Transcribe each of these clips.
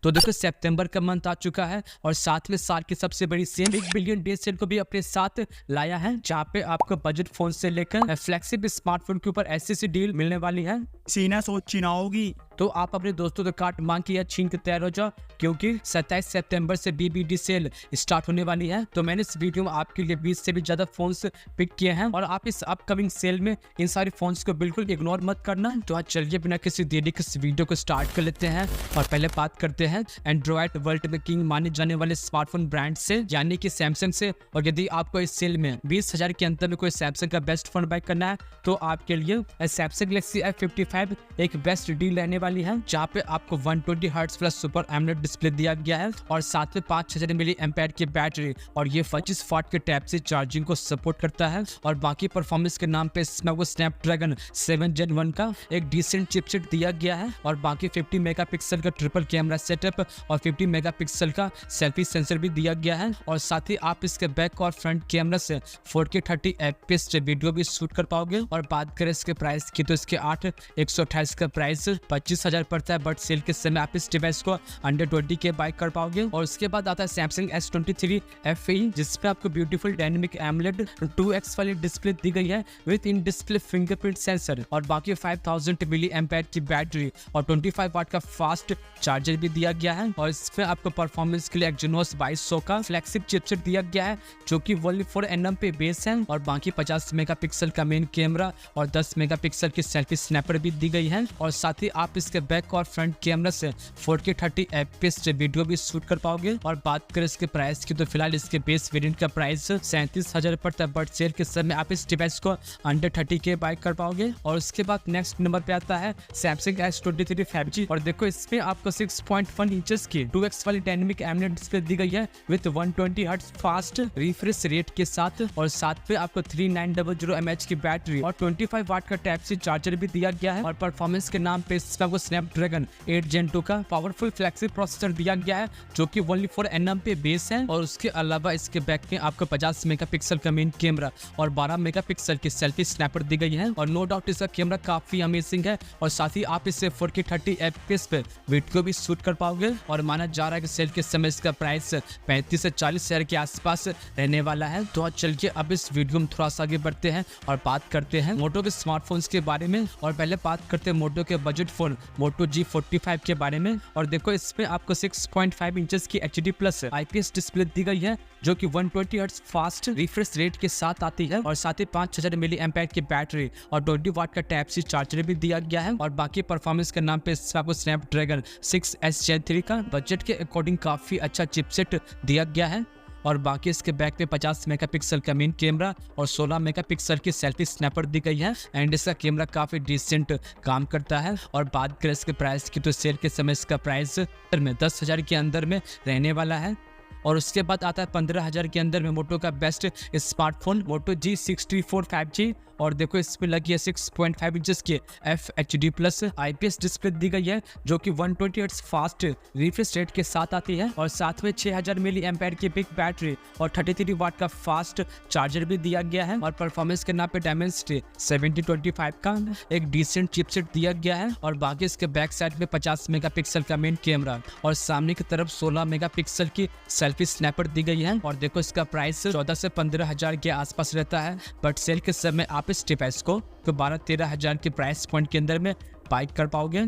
तो देखो सितंबर का मंथ आ चुका है और साथ में साल की सबसे बड़ी सेल 1 बिलियन डे सेल को भी अपने साथ लाया है, जहाँ पे आपको बजट फोन से लेकर फ्लैगशिप स्मार्टफोन के ऊपर ऐसी डील मिलने वाली है। सीना सोची ना होगी। तो आप अपने दोस्तों का कार्ड मांग के या छीन के तैयार हो जाओ, क्योंकि 27 सितंबर से BBD सेल स्टार्ट होने वाली है। तो मैंने इस वीडियो में आपके लिए 20 से भी ज़्यादा फोन्स पिक किए हैं और आप इस अपकमिंग सेल में इन सारे फोन्स को बिल्कुल इग्नोर मत करना। तो आज चलिए बिना किसी देरी के इस वीडियो को स्टार्ट कर लेते हैं और पहले बात करते हैं एंड्रॉयड वर्ल्ड में किंग माने जाने वाले स्मार्टफोन ब्रांड से, यानी कि सैमसंग से। और यदि आपको इस सेल में 20,000 के अंतर में कोई सैमसंग का बेस्ट फोन बाय करना है तो आपके लिए सैमसंग गैलेक्सी S55 एक बेस्ट डील रहने वाली है, जहाँ पे आपको 120 hertz plus super AMOLED display दिया गया है और साथ में 5000 मिली एम्पेयर की बैटरी और ये 25 वाट के टाइप से चार्जिंग को सपोर्ट करता है। और बाकी परफॉर्मेंस के नाम पे इसमें वो स्नैपड्रैगन 7 Gen 1 का एक डिसेंट चिपसेट दिया गया है और बाकी 50 मेगापिक्सल का ट्रिपल कैमरा सेटअप और 50 मेगापिक्सल का सेल्फी सेंसर भी दिया गया है। और साथ ही आप इसके बैक और फ्रंट कैमरा से 4K 30 FPS से वीडियो भी शूट कर पाओगे। और बात करें इसके प्राइस की तो इसके 128 का प्राइस 25,000 पड़ता है, बट सेल के समय आप इस डिवाइस को अंडर 20 के बाय कर पाओगे। और उसके बाद आता है सैमसंग S23 FE, जिसपे आपको ब्यूटीफुल डायनेमिक एमोलेड 2x वाली डिस्प्ले दी गई है with in display fingerprint sensor और बाकी 5000 मिली एम्पेयर की बैटरी और 25 वाट का फास्ट चार्जर भी दिया गया है। और इसमें आपको परफॉर्मेंस के लिए Exynos 2200 का फ्लैगशिप चिपसेट दिया गया है, जो कि 4nm पे बेस है और बाकी 50 मेगापिक्सल का मेन कैमरा और 10 मेगापिक्सल की सेल्फी स्नैपर भी दी गई है। और साथ ही आप इसके बैक और फ्रंट कैमरा से 4K 30 FPS से वीडियो भी शूट कर पाओगे। और बात करें इसके प्राइस की तो फिलहाल इसके बेस वेरिएंट का प्राइस 37,000 पड़ता है, बट सेल के समय आप इस डिवाइस को अंडर 30 के बाय कर पाओगे। और उसके बाद नेक्स्ट नंबर पे आता है सैमसंग S23 5G और देखो इसमें आपको 6.1 इंचेस की 2x वाली डायनेमिक एमोलेड डिस्प्ले दी गई है with 120 hertz fast refresh rate के साथ और साथ में आपको 3900 mAh की बैटरी और 25 वाट का टाइप सी चार्जर भी दिया गया है। और परफॉर्मेंस के नाम पे इसमें वो स्नैपड्रैगन 8 Gen 2 का पावरफुल फ्लैगशिप प्रोसेसर दिया गया है, जो कि 4nm पे बेस है। और उसके अलावा इसके बैक में आपको 50 मेगापिक्सल का मेन कैमरा और 12 मेगापिक्सल की सेल्फी स्नैपर दी गई है। और नो डाउट इसका कैमरा काफी अमेजिंग है और साथ ही आप इससे 4K 30 FPS पे वीडियो भी शूट कर पाओगे। और माना जा रहा है कि सेल के समय इसका प्राइस 35 से 40 हजार के आसपास रहने वाला है। तो चलिए अब इस वीडियो में थोड़ा सा आगे बढ़ते हैं और बात करते हैं मोटो के स्मार्टफोन्स के बारे में। और पहले बात करते हैं मोटो के बजट फोन मोटो G45 के बारे में। और देखो इसमें आपको 6.5 इंचेस की HD प्लस IPS डिस्प्ले दी गई है, जो कि 120 हर्ट्ज फास्ट रिफ्रेश रेट के साथ आती है और साथ ही 5000 मिली एम्पेयर की बैटरी और 20 वाट का टाइप सी चार्जर भी दिया गया है। और बाकी परफॉर्मेंस के नाम पे आपको स्नैपड्रैगन 6S Gen 3 का बजट के अकॉर्डिंग काफी अच्छा चिपसेट दिया गया है। और बाकी इसके बैक पे 50 मेगापिक्सल का मेन कैमरा और 16 मेगापिक्सल की सेल्फी स्नैपर दी गई है एंड इसका कैमरा काफी डिसेंट काम करता है। और बात करें इसके प्राइस की तो सेल के समय इसका प्राइस में 10,000 के अंदर में रहने वाला है। और उसके बाद आता है 15,000 के अंदर में मोटो का बेस्ट स्मार्टफोन मोटो G64 5G। और देखो इसमें लगी है 6.5 इंचेस की FHD प्लस IPS डिस्प्ले दी गई है, जो कि 120 हर्ट्ज फास्ट रिफ्रेश रेट के साथ आती है और साथ में 6000 मिली एम्पेयर की बिग बैटरी और 33 वाट का फास्ट चार्जर भी दिया गया है। और परफॉर्मेंस के नाम पे Dimensity 7025 का एक डिसेंट चिपसेट दिया गया है। और बाकी इसके बैक साइड में 50 मेगापिक्सल का मेन कैमरा और सामने की तरफ 16 मेगापिक्सल की सेल्फी स्नैपर दी गई है। और देखो इसका प्राइस 14 से 15,000 के आसपास रहता है, बट सेल के समय आप इस डिवाइस को तो 12-13 हजार के प्राइस पॉइंट के अंदर में बाय कर पाओगे।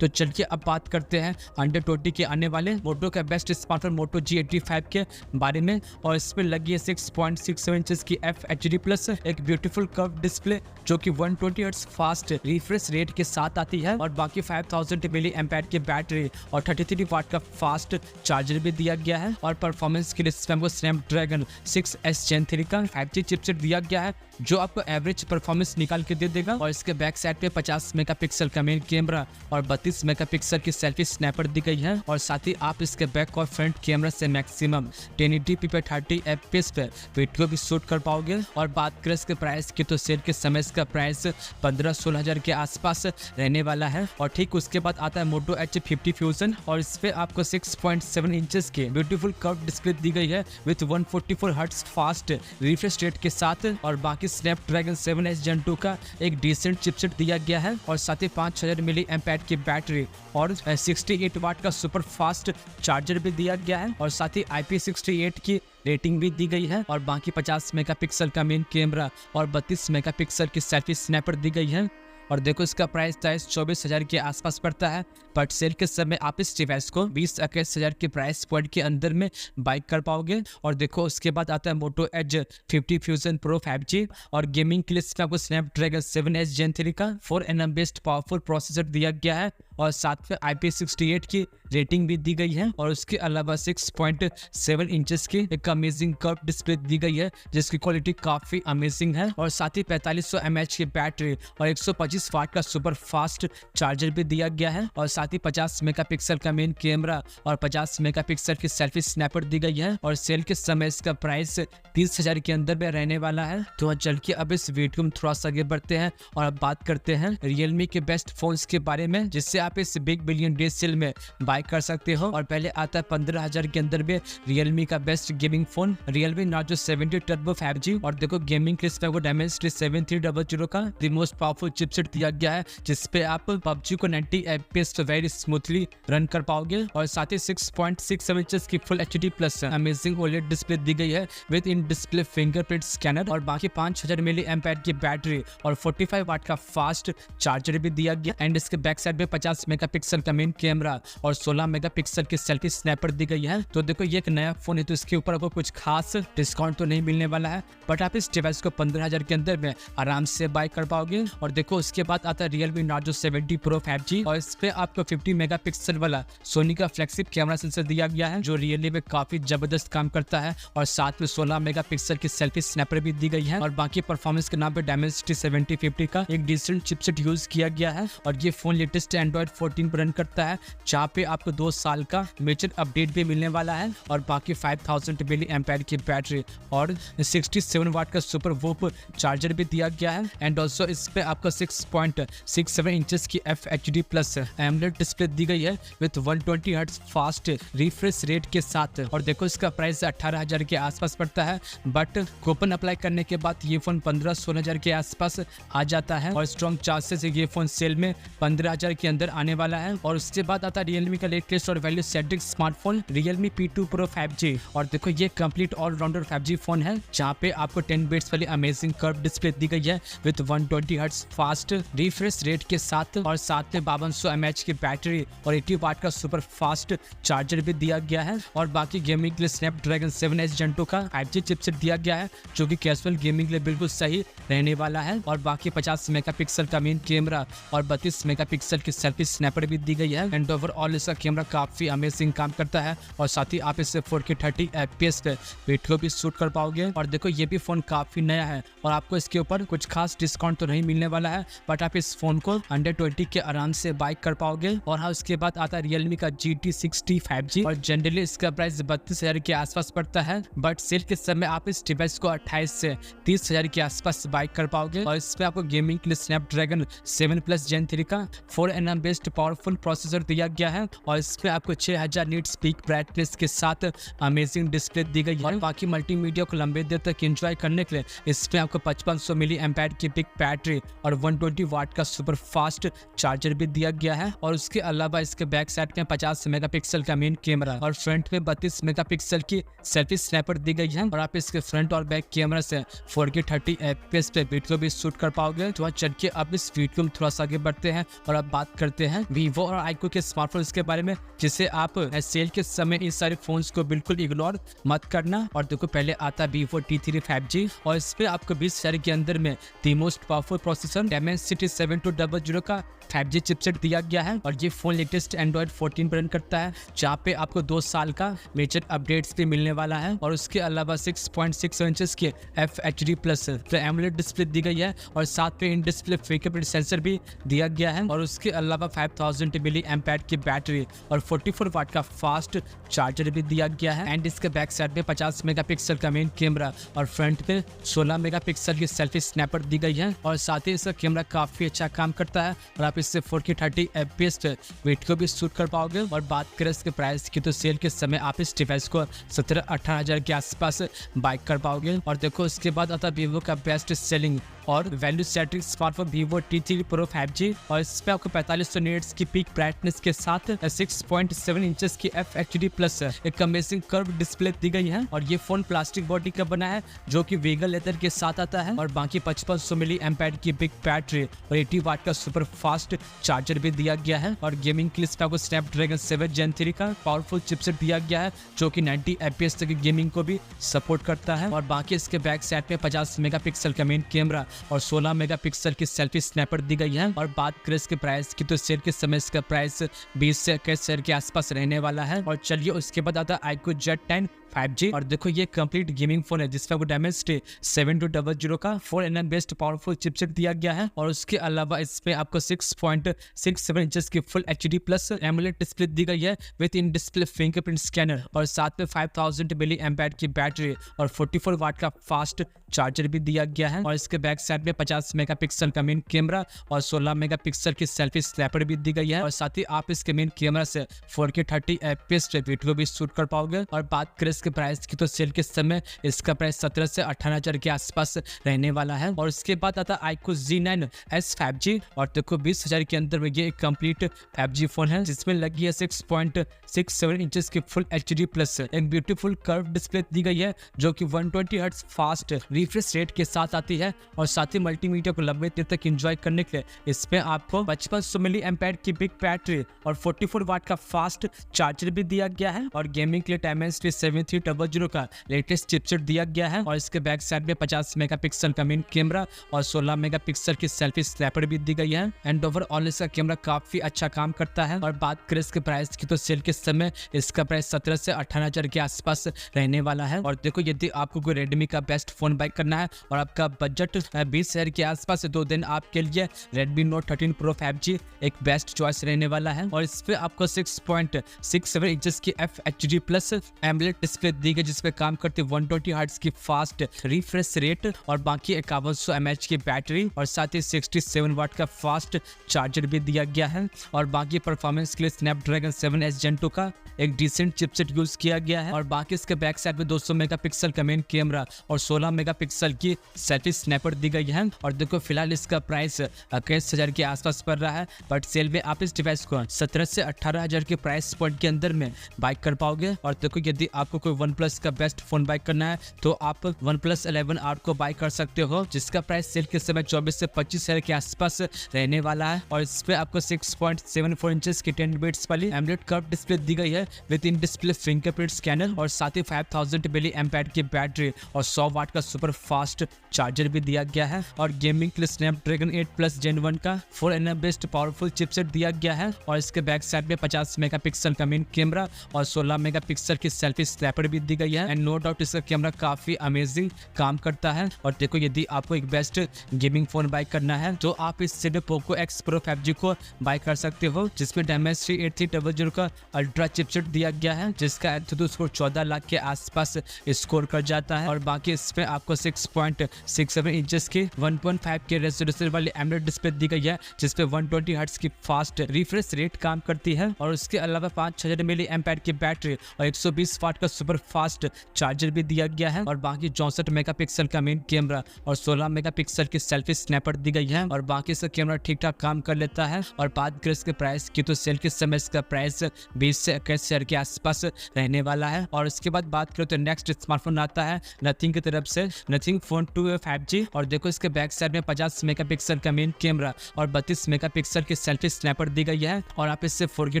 तो चलिए अब बात करते हैं अंडर 20 के आने वाले मोटो का बेस्ट स्मार्टफोन मोटो G85 के बारे में। और इसमें लगी है 6.67 इंचेस की FHD प्लस एक ब्यूटीफुल कर्व डिस्प्ले, जो कि 120 हर्ट्ज फास्ट रिफ्रेश रेट के साथ आती है और बाकी 5000 मिली एम्पेयर की बैटरी और 33 वाट का फास्ट चार्जर भी दिया गया है। और परफॉर्मेंस के लिए इसमें स्नैपड्रैगन 6S Gen 3 का 5G चिपसेट दिया गया है, जो आपको एवरेज परफॉर्मेंस निकाल के दे देगा। और इसके बैक साइड पे 50 मेगापिक्सल का मेन कैमरा और 32 मेगापिक्सल की सेल्फी स्नैपर दी गई है। और साथ ही आप इसके बैक और फ्रंट कैमरा से मैक्सिमम 1080p पे 30 FPS पे वीडियो भी शूट कर पाओगे। और बात करें इसके प्राइस की तो सेल के समय इसका प्राइस 15-16 हजार के आसपास रहने वाला है। और ठीक उसके बाद आता है मोटो H50 फ्यूजन और इस पे आपको 6.7 इंचेस की ब्यूटीफुल कर्व डिस्प्ले दी गई है with 144 hertz fast refresh rate के साथ। और बाकी स्नैपड्रैगन 7S Gen 2 का एक डिसेंट चिपसेट दिया गया है और साथ ही 5000 मिली एम्पेयर की बैटरी बैटरी और 68 वाट का सुपर फास्ट चार्जर भी दिया गया है और साथ ही IP68 की रेटिंग भी दी गई है और बाकी 50 मेगापिक्सल का मेन कैमरा और 32 मेगापिक्सल की सेल्फी स्नैपर दी गई है। और देखो इसका प्राइस 24,000 के आसपास पड़ता है, बट सेल के समय आप इस डिवाइस को 20-21,000 के प्राइस पॉइंट के अंदर में बाई कर पाओगे। और देखो उसके बाद आता है Moto Edge 50 fusion pro 5G और गेमिंग के लिए इसमें आपको स्नैपड्रैगन 7S Gen 3 का 4nm बेस्ड पावरफुल प्रोसेसर दिया गया है और साथ में IP68 की रेटिंग भी दी गई है और उसके अलावा 6.7 इंचेस की एक अमेजिंग कर्व डिस्प्ले दी गई है जिसकी क्वालिटी काफी अमेजिंग है और साथ ही 4500 mAh की बैटरी और 125 वाट का सुपर फास्ट चार्जर भी दिया गया है और साथ ही 50 मेगापिक्सल का मेन कैमरा और 50 मेगापिक्सल की सेल्फी स्नैपर दी गई है और सेल के समय इसका प्राइस 30,000 के अंदर में रहने वाला है। तो चल के अब इस वीडियो में थोड़ा सा आगे बढ़ते हैं और अब बात करते हैं Realme के बेस्ट फोन्स के बारे में जिससे आप इस बिग बिलियन डे सेल में बाय कर सकते हो। और पहले आता है 15,000 के अंदर में Realme का best gaming phone Realme Narzo 70 Turbo 5G और देखो गेमिंग के लिए आपको Dimensity 7300 का द मोस्ट पावरफुल चिपसेट दिया गया है जिसपे आप PUBG को 90 FPS पे वेरी स्मूथली रन कर पाओगे और साथ ही 6.67 इंचेस की full HD plus amazing OLED display दी गई है with in display fingerprint scanner और बाकी 5000 मिली एम्पेयर की बैटरी और 45 वाट का फास्ट चार्जर भी दिया गया एंड इसके बैक साइड में 50 मेगापिक्सल का मेन कैमरा और 16 मेगापिक्सल की सेल्फी स्नैपर दी गई है। तो देखो ये एक नया फोन है तो इसके ऊपर आपको कुछ खास डिस्काउंट तो नहीं मिलने वाला है, बट आप इस डिवाइस को 15,000 के अंदर में आराम से बाय कर पाओगे। और देखो उसके बाद आता है Realme Narzo 70 Pro 5G और इस पे आपको 50 मेगापिक्सल वाला सोनी का फ्लैगशिप कैमरा सेंसर दिया गया है जो रियली में काफी जबरदस्त काम करता है और साथ में 16 मेगापिक्सल की सेल्फी स्नैपर भी दी गई है और बाकी परफॉर्मेंस के नाम पे Dimensity 7050 का एक डिसेंट चिपसेट यूज किया गया है और ये फोन लेटेस्ट Android 14 पर रन करता है जहाँ पे आपको 2 साल का मेजर अपडेट भी मिलने वाला है और बाकी 5000 मिली एम्पेयर की बैटरी और 67 वाट का सुपर वूप चार्जर भी दिया गया है एंड ऑल्सो इस पे आपको 6.67 इंचेस की FHD प्लस AMOLED डिस्प्ले दी गई है with 120 hertz fast refresh rate के साथ। और देखो इसका प्राइस 18,000 के आसपास पड़ता है, बट कूपन अप्लाई करने के बाद ये फोन 15-16,000 के आसपास आ जाता है और स्ट्रॉन्ग चांसेस है ये फोन सेल में 15,000 के अंदर आने वाला है। और उसके बाद आता है Realme का लेटेस्ट और value centric smartphone Realme P2 Pro 5G और देखो ये कंप्लीट ऑलराउंडर 5G फोन है जहाँ पे आपको 10 बिट्स वाली अमेजिंग कर्व डिस्प्ले दी गई है with 120 hertz fast refresh rate के साथ और साथ में 5200 mAh की बैटरी और 80 वाट का सुपर फास्ट चार्जर भी दिया गया है और बाकी गेमिंग के लिए स्नैपड्रैगन 7S Gen 2 का 5G चिपसेट दिया गया है जो कि कैजुअल गेमिंग के लिए बिल्कुल सही रहने वाला है और बाकी 50 मेगापिक्सल का मेन कैमरा और 32 मेगापिक्सल की सेल्फी स्नैपर भी दी गई है एंड ओवरऑल इसका कैमरा काफी अमेजिंग काम करता है और साथ ही आप इससे 4K 30 FPS पे वीडियो भी शूट कर पाओगे। और देखो ये भी फोन काफी नया है और आपको इसके ऊपर कुछ खास डिस्काउंट तो नहीं मिलने वाला है, बट आप इस फोन को 120 के आराम से बाय कर पाओगे। और हाँ उसके बाद आता है Realme का GT60 5G और जनरली इसका प्राइस 32,000 के आसपास पड़ता है, बट सेल के समय आप इस डिवाइस को 28 से 30,000 के आसपास बाय कर पाओगे और इस पे आपको गेमिंग के लिए स्नैपड्रैगन 7+ Gen 3 का 4nm बेस्ड पावरफुल प्रोसेसर दिया गया है और इस पे आपको 6000 नीट्स पीक ब्राइटनेस के साथ अमेजिंग डिस्प्ले दी गई है और बाकी मल्टीमीडिया को लंबे देर तक एंजॉय करने के लिए इस पे आपको 5500 मिली एम्पेयर की बिग बैटरी और 120 वाट का सुपर फास्ट चार्जर भी दिया गया है। और उसके अलावा इसके बैक साइड में 50 मेगापिक्सल का मेन कैमरा और फ्रंट में 32 मेगापिक्सल की सेल्फी स्नैपर दी गई है और आप इसके फ्रंट और बैक कैमरा से 4K 30 FPS पे वीडियो भी शूट कर पाओगे। तो चल के अब इस वीडियो में थोड़ा सा आगे बढ़ते हैं और अब बात करते हैं Vivo और iQOO के स्मार्टफोन्स के बारे में जिसे आप सेल के समय इस सारे फोन्स को बिल्कुल इग्नोर मत करना। और देखो पहले आता है Vivo T3 5G और इस पे आपको 20,000 के अंदर में the most powerful processor Dimensity 7200 का 5G चिपसेट दिया गया है और ये फोन लेटेस्ट Android 14 पर रन करता है जहाँ पे आपको 2 साल का मेजर अपडेट्स भी मिलने वाला है और उसके अलावा 6.6 इंचेस की FHD प्लस AMOLED डिस्प्ले दी गई है और साथ में इन डिस्प्ले फिंगरप्रिंट सेंसर भी दिया गया है और उसके अलावा 5000 मिली एम्पेयर की बैटरी और 44 वाट का फास्ट चार्जर भी दिया गया है एंड इसके बैक साइड में 50 मेगापिक्सल का मेन कैमरा और फ्रंट पे 16 मेगापिक्सल की सेल्फी स्नैपर दी गई है और साथ ही इसका कैमरा काफी अच्छा काम करता है और आप इससे 4K 30 FPS पे वीडियो भी शूट कर पाओगे। और बात करें इसके प्राइस की तो सेल के समय आप इस डिवाइस को 17-18 हज़ार के आसपास बाय कर पाओगे। और देखो इसके बाद आता है Vivo का बेस्ट सेलिंग और value setting smartphone Vivo T3 Pro 5G और इस पे आपको 4500 निट्स की पीक ब्राइटनेस के साथ 6.7 इंचेस की FHD प्लस एक अमेजिंग कर्व डिस्प्ले दी गई है। और ये फोन प्लास्टिक बॉडी का बना है जो कि वीगन लेदर के साथ आता है। और बाकी 5500 मिली एम्पेयर की बिग बैटरी और 80 वाट का सुपर फास्ट चार्जर भी दिया गया है। और गेमिंग के लिए आपको स्नैपड्रैगन 7 Gen 3 का पावरफुल चिपसेट दिया गया है जो कि 90 FPS तक की गेमिंग को भी सपोर्ट करता है। और बाकी इसके बैक साइड में 50 मेगापिक्सल का मेन कैमरा और 16 मेगापिक्सल की सेल्फी स्नैपर दी गई है। और बात करें इसके प्राइस की तो सेल के समय इसका प्राइस 20 से 21 के आसपास रहने वाला है। और चलिए उसके बाद आता है iQOO Z10 5G। और देखो ये कंप्लीट गेमिंग फोन है जिसमें आपको Dimensity 7200 का 4nm बेस्ड पावरफुल चिपसेट दिया गया है। और उसके अलावा इसमें आपको 6.67 इंचेस की full HD plus AMOLED display दी गई है with in display fingerprint scanner. और साथ में 5000 मिली एम्पेयर की बैटरी और 44 वाट का फास्ट चार्जर भी दिया गया है। और इसके बैक साइड में 50 मेगापिक्सल का मेन कैमरा और 16 मेगापिक्सल की सेल्फी स्नैपर भी दी गई है। और साथ ही आप इसके मेन कैमरा से 4K 30 FPS वीडियो भी शूट कर पाओगे। और बात करें इसके प्राइस की तो सेल के समय इसका प्राइस 17 से 18,000 के आसपास रहने वाला है। और उसके बाद आता है iQOO Z9S 5G। और देखो 20,000 के अंदर में ये एक कंप्लीट 5G फोन है जिसमें लगी है 6.67 इंचेस की फुल HD प्लस एक ब्यूटीफुल कर्व डिस्प्ले दी गई है जो कि 120 हर्ट्ज फास्ट रिफ्रेश रेट के साथ आती है। और साथ ही मल्टीमीडिया को लंबे देर तक एंजॉय करने के लिए इसमें आपको 5500 मिली एम्पेयर की बिग बैटरी और 44 वाट का फास्ट चार्जर भी दिया गया है। और गेमिंग के लिए Dimensity 7300 का लेटेस्ट चिपसेट दिया गया है। और इसके बैक साइड में 50 मेगापिक्सल का मेन कैमरा और 16 मेगापिक्सल की सेल्फी स्नैपर भी दी गई है। एंड ओवरऑल इसका कैमरा काफी अच्छा काम करता है। और बात करें इसके प्राइस की तो सेल के समय इसका प्राइस 17 से 18,000 के आसपास रहने वाला है। और देखो यदि आपको कोई रेडमी का बेस्ट फोन बाय करना है और आपका बजट 20,000 के आसपास है तो दिन आपके लिए Redmi Note 13 Pro 5G एक बेस्ट चॉइस रहने वाला है। और इस पे आपको 6.67 इंचेस की FHD प्लस एमोलेड डिस्प्ले दी गई जिसपे काम करती 120 हर्ट्ज की फास्ट रिफ्रेश रेट और बाकी 5100 mAh की बैटरी और साथ ही 67 वाट का फास्ट चार्जर भी दिया गया है। और बाकी परफॉर्मेंस के लिए स्नैपड्रैगन 7S Gen 2 का एक डिसेंट चिपसेट यूज किया गया है। और बाकी इसके बैक साइड में 200 मेगापिक्सल का मेन कैमरा और 16 मेगापिक्सल की सेल्फी स्नैपर दी गई है। और देखो फिलहाल इसका प्राइस 21,000 के आसपास पड़ रहा है बट सेल में आप इस डिवाइस को 17 से 18,000 के प्राइस पॉइंट के अंदर में बाय कर पाओगे। और देखो यदि आपको कोई OnePlus का बेस्ट फोन बाय करना है तो आप OnePlus 11R को बाय कर सकते हो जिसका प्राइस सेल के समय 24 से 25,000 के आसपास रहने वाला है। और इस पे आपको 6.74 इंचेस की 10 बीट्स वाली एमोलेड कर्व डिस्प्ले दी गई है with in display fingerprint scanner. और साथ ही 5000 मिली एम्पेयर की बैटरी और 100 वाट का सुपर फास्ट चार्जर भी दिया गया है। और गेमिंग के लिए स्नैपड्रैगन 8 Plus Gen 1 का 4nm बेस्ड पावरफुल चिपसेट दिया गया है। और इसके बैक साइड में 50 मेगापिक्सल का मेन कैमरा और 16 मेगापिक्सल की सेल्फी स्नैपर भी दी गई है। एंड नो डाउट इसका कैमरा काफी अमेजिंग काम करता है। और देखो यदि आपको एक बेस्ट गेमिंग फोन बाय करना है तो आप इस से Poco X Pro 5G को बाय कर सकते हो जिसमें Dimensity 8300 का अल्ट्रा चिपसेट दिया गया है जिसका एंथुदो स्कोर 14 लाख के आसपास स्कोर कर जाता है। और बाकी इसमें आपको 6.67 इंचेस की 1.5K रेजोल्यूशन वाली एमोलेड डिस्प्ले दी गई है जिसपे 120 हर्ट्ज की फास्ट रिफ्रेश रेट काम करती है। और उसके अलावा 5000 मिली एम्पेयर की बैटरी और 120 वाट का सुपर फास्ट चार्जर भी दिया गया है। और बाकी 64 मेगापिक्सल का मेन कैमरा और 16 मेगापिक्सल की सेल्फी स्नैपर दी गई है। और बाकी इसका कैमरा ठीक ठाक काम कर लेता है। और बात करें इसके प्राइस की तो सेल के समय इसका प्राइस 20 से 21,000 के आसपास रहने वाला है। और उसके बाद बात करें तो नेक्स्ट स्मार्टफोन आता है नथिंग की तरफ से नथिंग फोन 2 5G। और देखो इसके बैक साइड में 50 मेगापिक्सल का मेन कैमरा और 32 मेगापिक्सल की सेल्फी स्नैपर दी गई है। और आप इससे 4K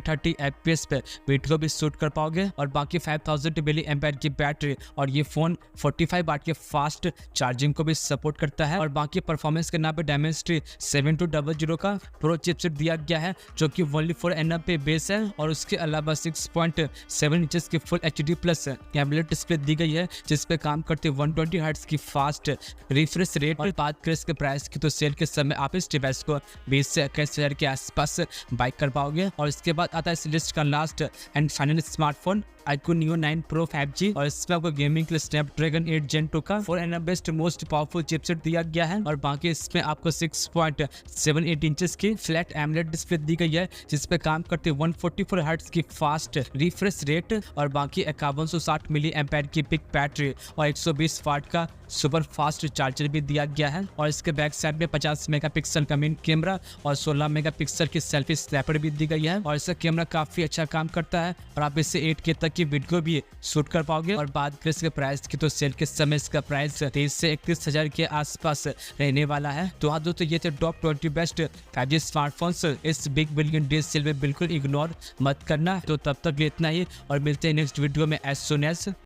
30 FPS पे वीडियो भी शूट कर पाओगे। और बाकी 5000 मिली एम्पेयर की बैटरी और ये फोन 45 वाट के फास्ट चार्जिंग को भी सपोर्ट करता है। और बाकी परफॉर्मेंस के नाम पे Dimensity 7200 का प्रो चिपसेट दिया गया है जो कि ओनली 4nm पे बेस है। और उसके अलावा 6.7 इंचेस की full HD plus AMOLED display दी गई है जिसपे काम करते 120 हर्ट्ज की फास्ट रिफ्रेश रेट। और बात करें इसके प्राइस की तो सेल के समय आप इस डिवाइस को 20 से 21,000 के आसपास बाय कर पाओगे। और इसके बाद आता है इस लिस्ट का last and final smartphone iQOO Neo 9 Pro pro 5G और इसमें आपको गेमिंग के लिए स्नैपड्रैगन 8 Gen 2 का 4nm best most powerful chipset दिया गया है और बाकी इसमें आपको 6.78 इंचेस की फ्लैट एमोलेड डिस्प्ले दी गई है जिसपे काम करते 144 हर्ट्ज की फास्ट रिफ्रेश रेट और बाकी 5160 मिली एम्पेयर की बिग बैटरी और 120 वाट का सुपर फास्ट चार्जर भी दिया गया है और इसके बैक साइड में 50 मेगापिक्सल का मेन कैमरा और 16 मेगापिक्सल की सेल्फी स्नैपर भी दी गई है और इसका कैमरा काफी अच्छा काम करता है और आप इससे 8K तक की वीडियो भी शूट कर पाओगे। और बात करें इसके प्राइस की तो सेल के समय इसका प्राइस 23 से 31 हजार के आसपास रहने वाला है। तो हाँ दोस्तों, ये थे टॉप 20 बेस्ट 5G स्मार्टफोन्स इस बिग बिलियन डे सेल में, बिल्कुल इग्नोर मत करना। तो तब तक इतना ही और मिलते हैं नेक्स्ट वीडियो में एज सुन एज